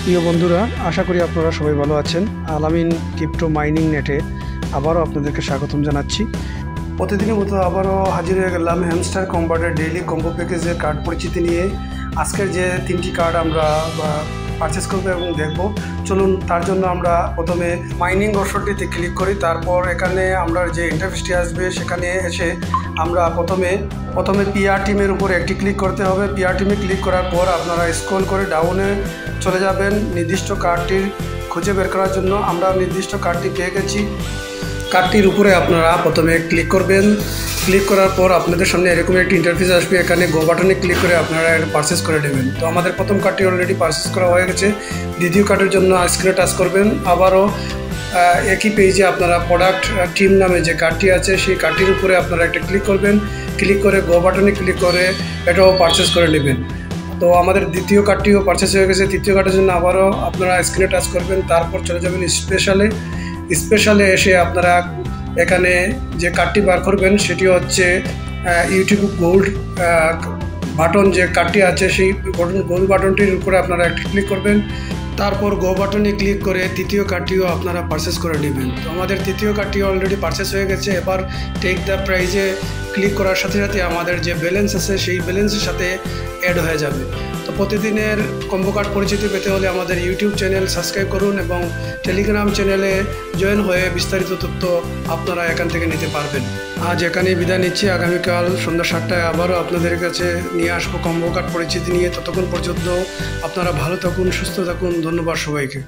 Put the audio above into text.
প্রিয় বন্ধুরা, আশা করি আপনারা সবাই ভালো আছেন। আলামিন ক্রিপ্টো মাইনিং নেটে আবারও আপনাদেরকে স্বাগতম জানাচ্ছি। প্রতিদিনের মতো আবারও হাজির হয়ে গেলাম হ্যামস্টার কম্বাটের ডেইলি কম্বো প্যাকেজের কার্ড পরিচিতি নিয়ে। আজকের যে 3টি কার্ড আমরা পারচেস করবো এবং দেখব, চলুন তার জন্য আমরা প্রথমে মাইনিং অপশনটিতে ক্লিক করি। তারপর এখানে আমরা যে ইন্টারফেসটি আসবে সেখানে এসে আমরা প্রথমে পিআর টিমের উপরে একটি ক্লিক করতে হবে। পিআর টিমে ক্লিক করার পর আপনারা স্ক্রল করে ডাউনে চলে যাবেন নির্দিষ্ট কার্ডটি খুঁজে বের করার জন্য। আমরা নির্দিষ্ট কার্ডটি পেয়ে গেছি। কার্ডটির উপরে আপনারা প্রথমে ক্লিক করবেন। ক্লিক করার পর আপনাদের সামনে এরকম একটি ইন্টারফেস আসবে। এখানে গো বাটনে ক্লিক করে আপনারা এটা পারচেস করে নেবেন। তো আমাদের প্রথম কার্ডটি অলরেডি পারচেস করা হয়ে গেছে। দ্বিতীয় কার্ডের জন্য স্ক্রিনে টাচ করবেন। আবারও একই পেজে আপনারা প্রোডাক্ট টিম নামে যে কার্ডটি আছে সেই কার্ডটির উপরে আপনারা একটা ক্লিক করবেন। ক্লিক করে গো বাটনে ক্লিক করে এটাও পারচেস করে নেবেন। তো আমাদের দ্বিতীয় কার্ডটিও পারচেস হয়ে গেছে। তৃতীয় কার্ডের জন্য আবারও আপনারা স্ক্রিনে টাচ করবেন। তারপর চলে যাবেন স্পেশালে এসে আপনারা এখানে যে কার্ডটি বার করবেন সেটি হচ্ছে ইউটিউব গোল্ড বাটন যে কার্ডটি আছে সেই গোল্ড বাটনটির উপরে আপনারা একটি ক্লিক করবেন। তারপর গো বাটনে ক্লিক করে তৃতীয় কার্ডটিও আপনারা পারচেস করে নেবেন। তো আমাদের তৃতীয় কার্ডটি অলরেডি পারচেস হয়ে গেছে। এবার টেক দ্য প্রাইজে ক্লিক করার সাথে সাথে আমাদের যে ব্যালেন্স আছে সেই ব্যালেন্সের সাথে অ্যাড হয়ে যাবে। তো প্রতিদিনের কম্বো কার্ড পরিচিতি পেতে হলে আমাদের ইউটিউব চ্যানেল সাবস্ক্রাইব করুন এবং টেলিগ্রাম চ্যানেলে জয়েন হয়ে বিস্তারিত তথ্য আপনারা এখান থেকে নিতে পারবেন। আজ এখানেই বিদায় নিচ্ছি। আগামীকাল সন্ধ্যা 7টায় আবারও আপনাদের কাছে নিয়ে আসবো কম্বো কার্ড পরিচিতি নিয়ে। ততক্ষণ পর্যন্ত আপনারা ভালো থাকুন, সুস্থ থাকুন। ধন্যবাদ সবাইকে।